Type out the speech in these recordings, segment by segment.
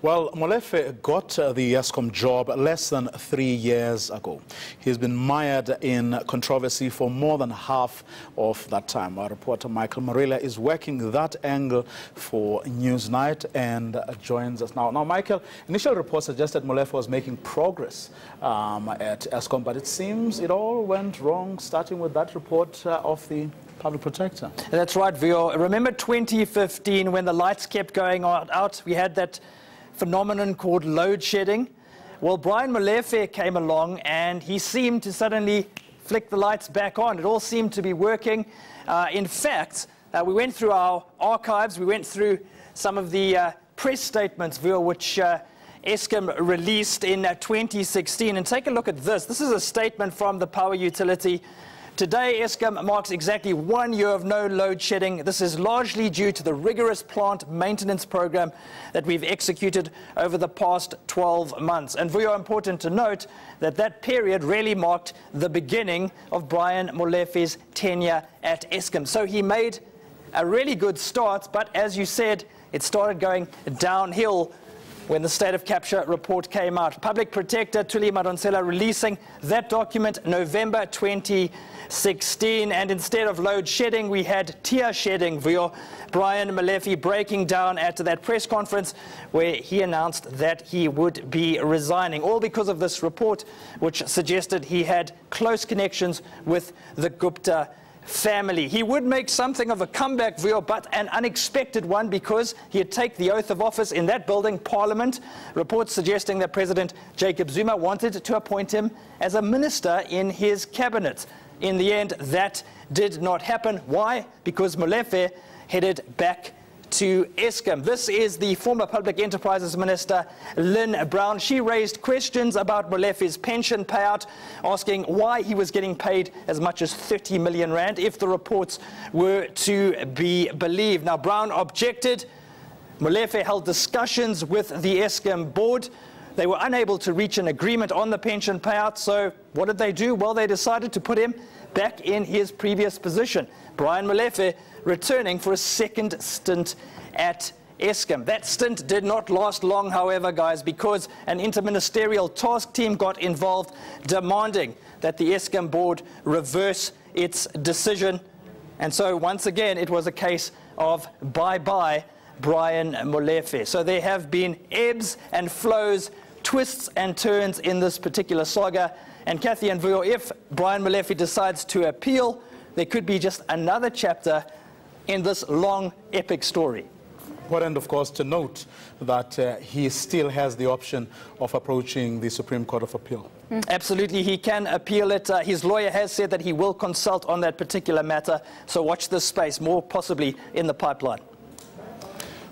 Well, Molefe got the Eskom job less than 3 years ago. He's been mired in controversy for more than half of that time. Our reporter Michael Marillier is working that angle for Newsnight and joins us now. Now, Michael, initial reports suggested Molefe was making progress at Eskom, but it seems it all went wrong, starting with that report of the Public Protector. That's right, Vio. Remember 2015 when the lights kept going out? We had that phenomenon called load shedding. Well, Brian Molefe came along and he seemed to suddenly flick the lights back on. It all seemed to be working. In fact, we went through our archives, we went through some of the press statements, Vio, which Eskom released in 2016. And take a look at this. This is a statement from the power utility. Today, Eskom marks exactly 1 year of no load shedding. This is largely due to the rigorous plant maintenance program that we've executed over the past 12 months. And very important to note that that period really marked the beginning of Brian Molefe's tenure at Eskom. So he made a really good start, but as you said, it started going downhill when the State of Capture report came out. Public Protector Thuli Madonsela releasing that document November 2016, and instead of load shedding, we had tear shedding via Brian Molefe breaking down at that press conference where he announced that he would be resigning, all because of this report which suggested he had close connections with the Gupta family. He would make something of a comeback, Vio, but an unexpected one, because he had taken the oath of office in that building, Parliament. Reports suggesting that President Jacob Zuma wanted to appoint him as a minister in his cabinet. In the end, that did not happen. Why? Because Molefe headed back to Eskom. This is the former Public Enterprises Minister, Lynn Brown. She raised questions about Molefe's pension payout, asking why he was getting paid as much as 30 million rand if the reports were to be believed. Now, Brown objected. Molefe held discussions with the Eskom board. They were unable to reach an agreement on the pension payout, so what did they do? Well, they decided to put him back in his previous position. Brian Molefe returning for a second stint at Eskom. That stint did not last long, however, guys, because an interministerial task team got involved, demanding that the Eskom board reverse its decision. And so once again, it was a case of bye-bye Brian Molefe. So there have been ebbs and flows, twists and turns in this particular saga. And Kathy and Vuyo, if Brian Molefe decides to appeal, there could be just another chapter in this long, epic story. Important, of course, to note that he still has the option of approaching the Supreme Court of Appeal. Absolutely, he can appeal it. His lawyer has said that he will consult on that particular matter. So watch this space, more possibly in the pipeline.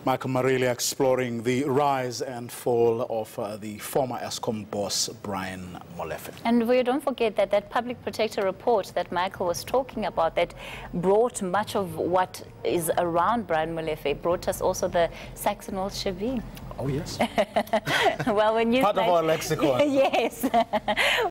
Michael Marillier exploring the rise and fall of the former Eskom boss, Brian Molefe. And we don't forget that that Public Protector report that Michael was talking about, that brought much of what is around Brian Molefe, brought us also the Saxon Walsh Shebeen. Oh, yes. Well, when you part of our lexicon. Yes.